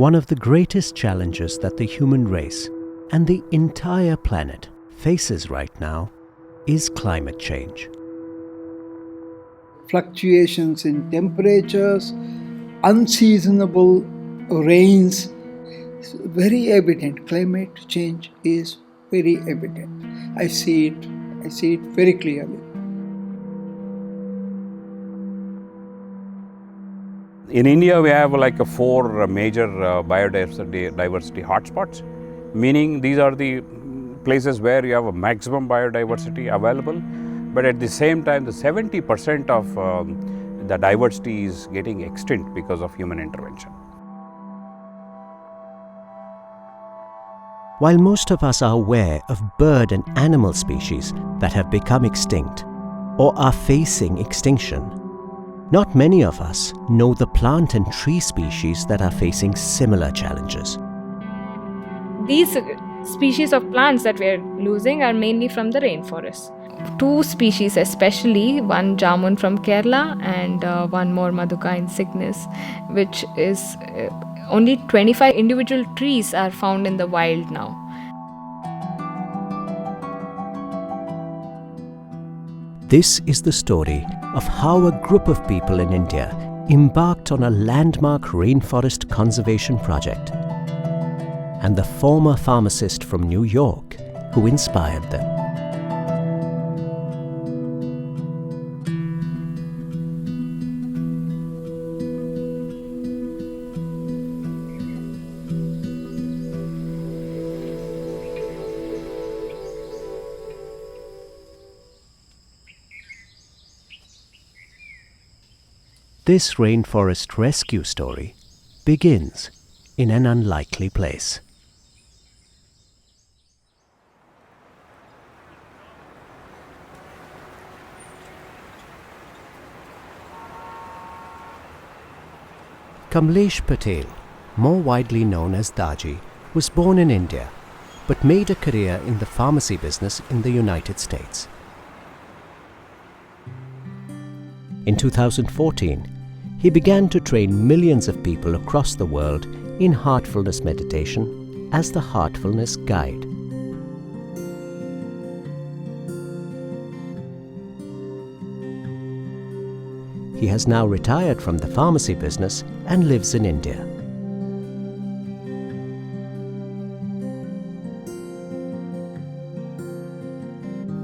One of the greatest challenges that the human race and the entire planet faces right now is climate change. Fluctuations in temperatures, unseasonable rains, it's very evident. Climate change is very evident. I see it very clearly. In India, we have like four major biodiversity hotspots, meaning these are the places where you have a maximum biodiversity available, but at the same time, the 70% of the diversity is getting extinct because of human intervention. While most of us are aware of bird and animal species that have become extinct or are facing extinction, not many of us know the plant and tree species that are facing similar challenges. These species of plants that we are losing are mainly from the rainforest. Two species especially, one jamun from Kerala and one more Maduka in Cygnus, which is only 25 individual trees are found in the wild now. This is the story of how a group of people in India embarked on a landmark rainforest conservation project, and the former pharmacist from New York who inspired them. This rainforest rescue story begins in an unlikely place. Kamlesh Patel, more widely known as Daji, was born in India but made a career in the pharmacy business in the United States. In 2014, he began to train millions of people across the world in Heartfulness meditation as the Heartfulness Guide. He has now retired from the pharmacy business and lives in India.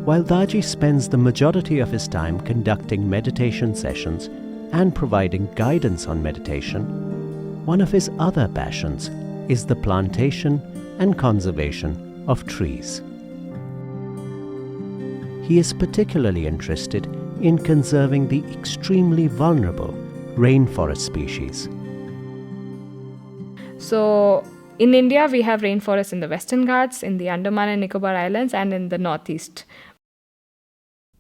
While Daji spends the majority of his time conducting meditation sessions and providing guidance on meditation, one of his other passions is the plantation and conservation of trees. He is particularly interested in conserving the extremely vulnerable rainforest species. So, in India, we have rainforests in the Western Ghats, in the Andaman and Nicobar Islands, and in the Northeast.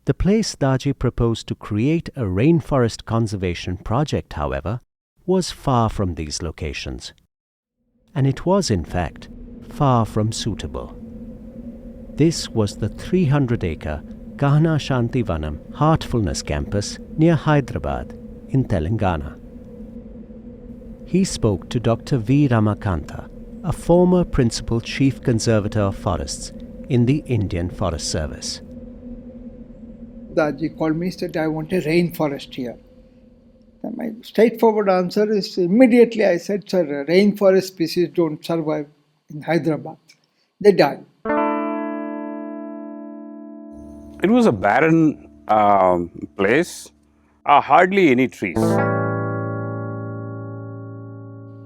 The place Daji proposed to create a rainforest conservation project, however, was far from these locations. And it was, in fact, far from suitable. This was the 300-acre Kahana Shantivanam Heartfulness campus near Hyderabad in Telangana. He spoke to Dr. V. Ramakanta, a former Principal Chief Conservator of Forests in the Indian Forest Service. Daji called me and said, I want a rainforest here. And my straightforward answer is immediately I said, sir, rainforest species don't survive in Hyderabad. They die. It was a barren place, hardly any trees.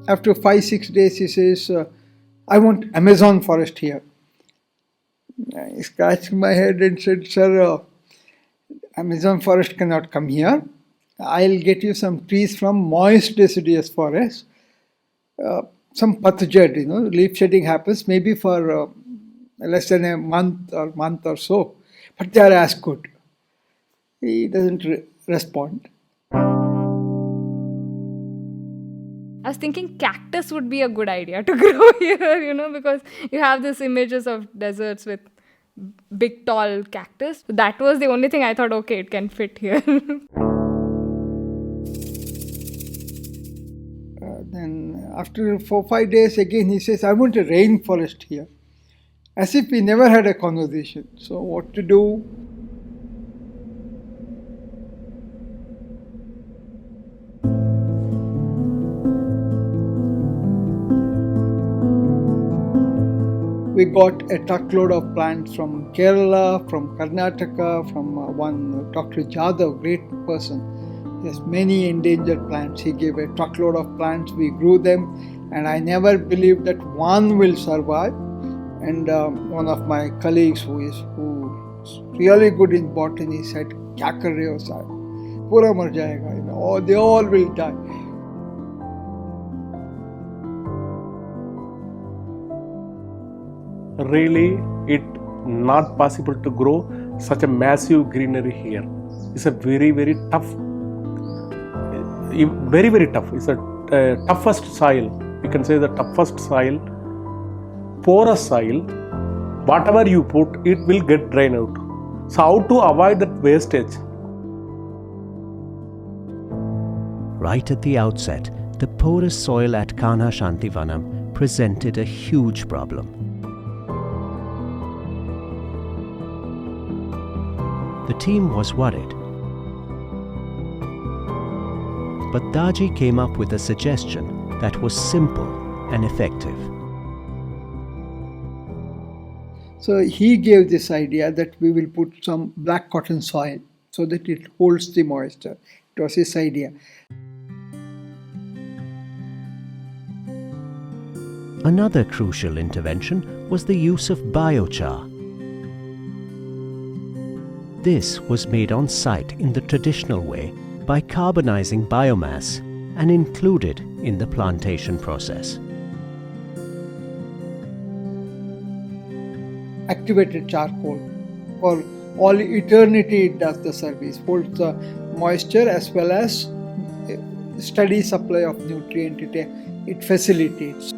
After 5-6 days, he says, I want Amazon forest here. I scratched my head and said, sir, Amazon forest cannot come here. I'll get you some trees from moist deciduous forest. Some pathogen, leaf shedding happens maybe for less than a month or so. But they are as good. He doesn't respond. I was thinking cactus would be a good idea to grow here, because you have these images of deserts with big tall cactus. That was the only thing I thought, okay, it can fit here. Then And after 4-5 days, again he says, I want a rainforest here. As if we never had a conversation. So what to do? We got a truckload of plants from Kerala, from Karnataka, from one Dr. Jadhav, great person. He has many endangered plants. He gave a truckload of plants. We grew them, and I never believed that one will survive. And one of my colleagues who's really good in botany said, "Kya kar rahe ho sahib? Pura mar jayega. They all will die." Really, it not possible to grow such a massive greenery here. It's a very, very tough, very, very tough. It's a toughest soil. You can say the toughest soil, porous soil. Whatever you put, it will get drained out. So how to avoid that wastage? Right at the outset, the porous soil at Kanha Shantivanam presented a huge problem. The team was worried. But Daji came up with a suggestion that was simple and effective. So he gave this idea that we will put some black cotton soil so that it holds the moisture. It was his idea. Another crucial intervention was the use of biochar. This was made on site in the traditional way by carbonizing biomass and included in the plantation process. Activated charcoal. For all eternity it does the service. Holds the moisture as well as steady supply of nutrient it facilitates.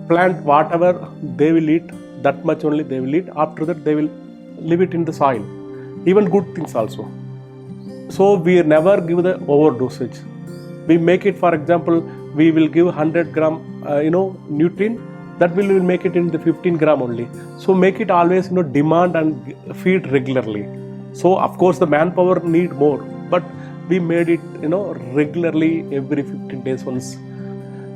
Plant whatever they will eat, that much only they will eat. After that, they will leave it in the soil. Even good things also. So we never give the overdosage. We make it, for example, we will give 100 gram, nutrient. That will make it in the 15 gram only. So make it always, demand and feed regularly. So of course the manpower need more, but we made it, regularly every 15 days once.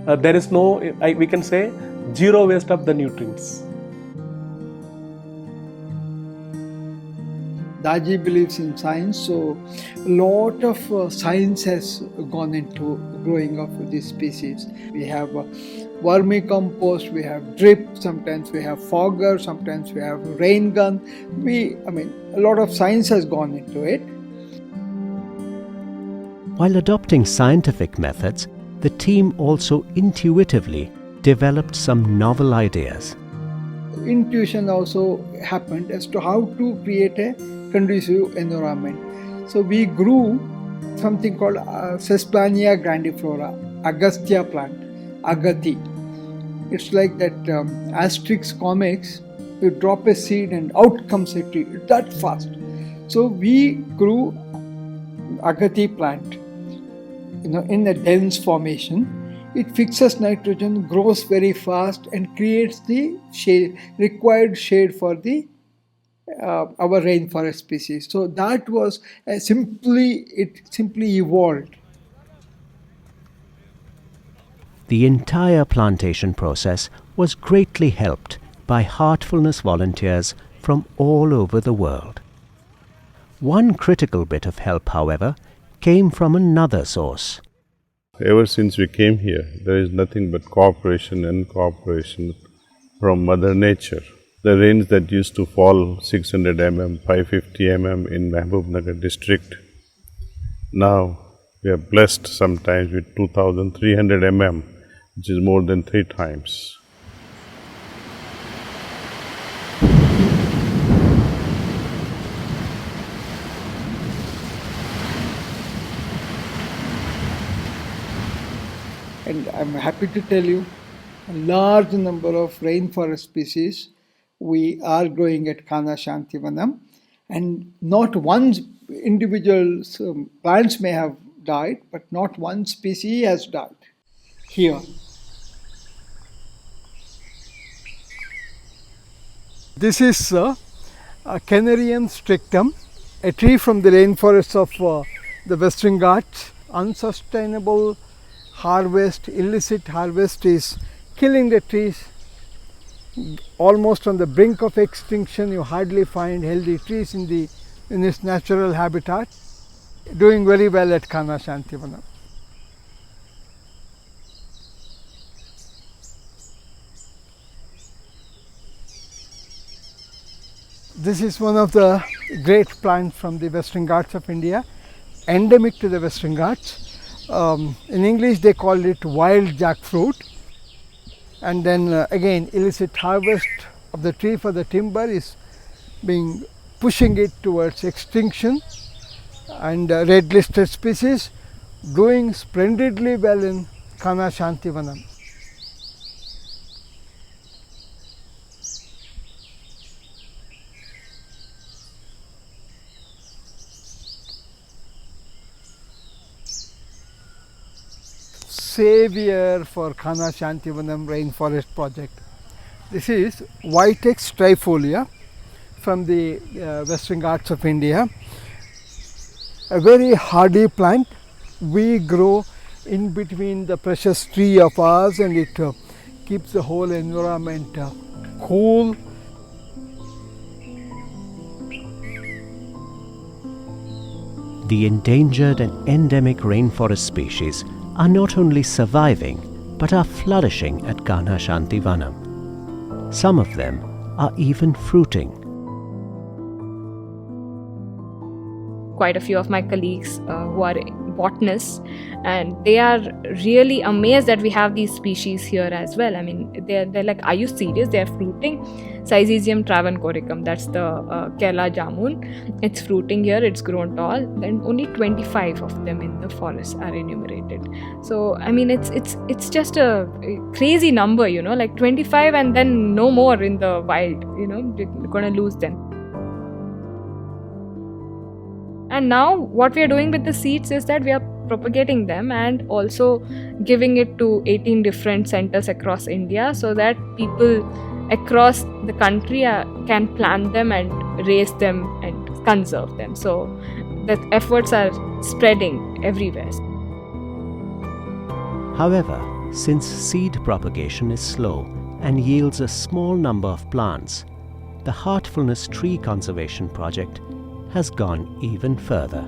There is no, we can say, zero waste of the nutrients. Daji believes in science, so a lot of science has gone into growing of this species. We have vermicompost, we have drip, sometimes we have fogger, sometimes we have rain gun. A lot of science has gone into it. While adopting scientific methods, the team also intuitively developed some novel ideas. Intuition also happened as to how to create a conducive environment. So we grew something called Sesbania grandiflora, Agastya plant, Agati. It's like that Asterix comics, you drop a seed and out comes a tree, that fast. So we grew Agati plant, in a dense formation. It fixes nitrogen, grows very fast, and creates the required shade for our rainforest species. So that was it simply evolved. The entire plantation process was greatly helped by Heartfulness volunteers from all over the world. One critical bit of help, however, came from another source. Ever since we came here, there is nothing but cooperation and cooperation from Mother Nature. The rains that used to fall 600 mm, 550 mm in Mahbubnagar district, now we are blessed sometimes with 2300 mm, which is more than 3 times. And I'm happy to tell you, a large number of rainforest species we are growing at Kanha Shantivanam, and not one individual plants may have died, but not one species has died here. This is a Canarium strictum, a tree from the rainforests of the Western Ghats. Unsustainable harvest, illicit harvest is killing the trees. Almost on the brink of extinction, you hardly find healthy trees in its natural habitat. Doing very well at Kana Shantivanam. This is one of the great plants from the Western Ghats of India, endemic to the Western Ghats. In English they call it wild jackfruit. And then again, illicit harvest of the tree for the timber is pushing it towards extinction, and red listed species doing splendidly well in Kana Shantivanam. Savior for Kana Shantivanam Rainforest project. This is Vitex trifolia from the Western Ghats of India. A very hardy plant. We grow in between the precious tree of ours, and it keeps the whole environment cool. The endangered and endemic rainforest species are not only surviving but are flourishing at Kana Shantivanam. Some of them are even fruiting. Quite a few of my colleagues who are botanists, and they are really amazed that we have these species here as well. I mean, they're like, are you serious? They're fruiting. Syzygium travancoricum, that's the Kerala jamun. It's fruiting here, it's grown tall. Then only 25 of them in the forest are enumerated. So, I mean, it's just a crazy number, you know, like 25 and then no more in the wild, you know, we're going to lose them. And now what we are doing with the seeds is that we are propagating them and also giving it to 18 different centers across India, so that people across the country can plant them and raise them and conserve them. So the efforts are spreading everywhere. However, since seed propagation is slow and yields a small number of plants, the Heartfulness Tree Conservation Project has gone even further.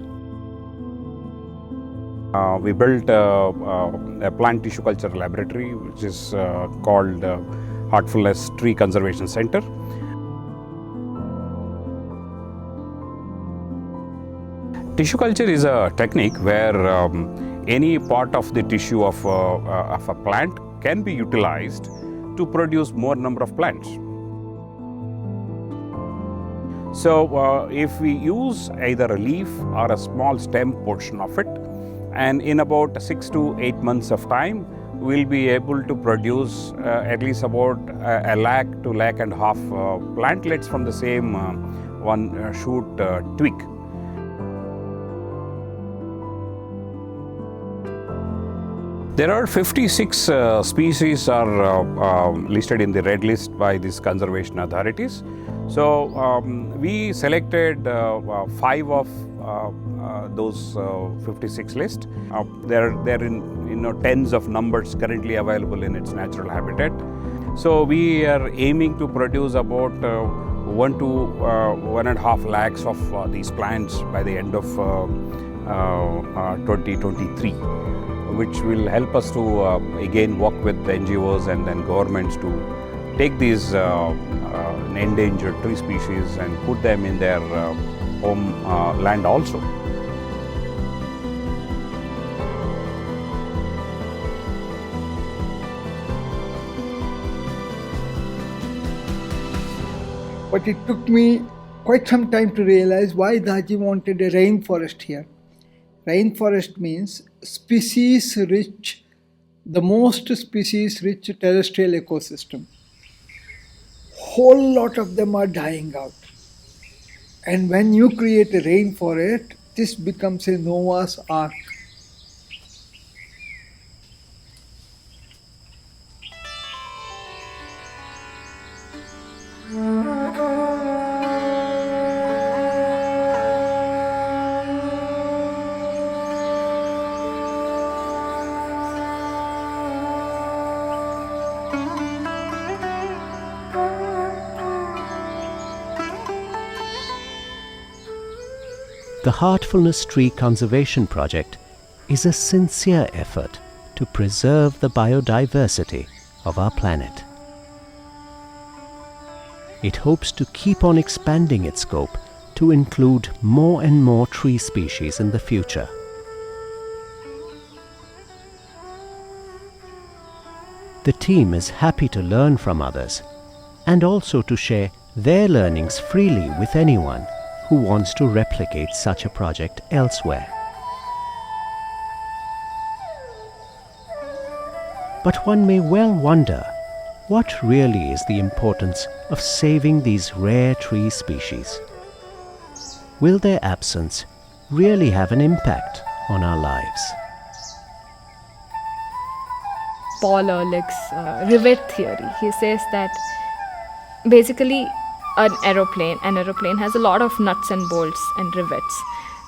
We built a plant tissue culture laboratory, which is called Heartfulness Tree Conservation Center. Tissue culture is a technique where any part of the tissue of a plant can be utilized to produce more number of plants. So if we use either a leaf or a small stem portion of it, and in about 6 to 8 months of time, we'll be able to produce at least about a lakh to lakh and a half plantlets from the same one shoot twig. There are 56 species are listed in the red list by these conservation authorities. So we selected 5 of those 56 list. They're in tens of numbers currently available in its natural habitat. So we are aiming to produce about 1 to 1.5 lakhs of these plants by the end of 2023, which will help us to again work with NGOs and then governments to take these endangered tree species and put them in their home land also. But it took me quite some time to realize why Daji wanted a rainforest here. Rainforest means species rich, the most species rich terrestrial ecosystem. Whole lot of them are dying out. And when you create a rainforest, this becomes a Noah's Ark. The Heartfulness Tree Conservation Project is a sincere effort to preserve the biodiversity of our planet. It hopes to keep on expanding its scope to include more and more tree species in the future. The team is happy to learn from others and also to share their learnings freely with anyone who wants to replicate such a project elsewhere. But one may well wonder, what really is the importance of saving these rare tree species? Will their absence really have an impact on our lives? Paul Ehrlich's rivet theory. He says that basically an aeroplane has a lot of nuts and bolts and rivets.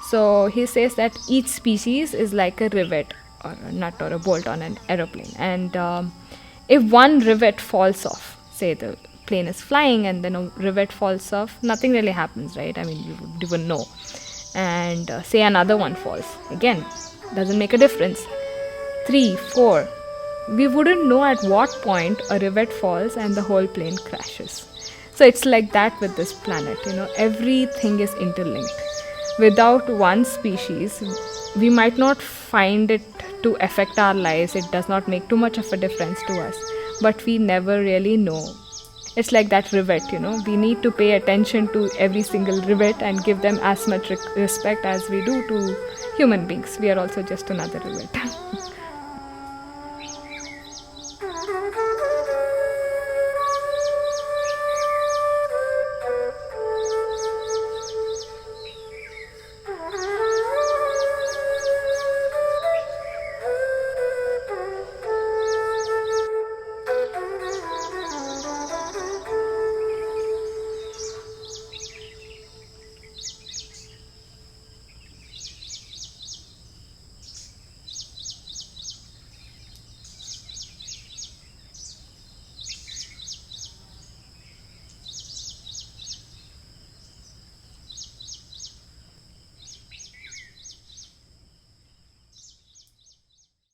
So he says that each species is like a rivet or a nut or a bolt on an aeroplane. And if one rivet falls off, say the plane is flying and then a rivet falls off, nothing really happens, right? I mean, you would even know. And say another one falls. Again, doesn't make a difference. 3, 4. We wouldn't know at what point a rivet falls and the whole plane crashes. So it's like that with this planet, everything is interlinked. Without one species, we might not find it to affect our lives. It does not make too much of a difference to us, but we never really know. It's like that rivet, we need to pay attention to every single rivet and give them as much respect as we do to human beings. We are also just another rivet.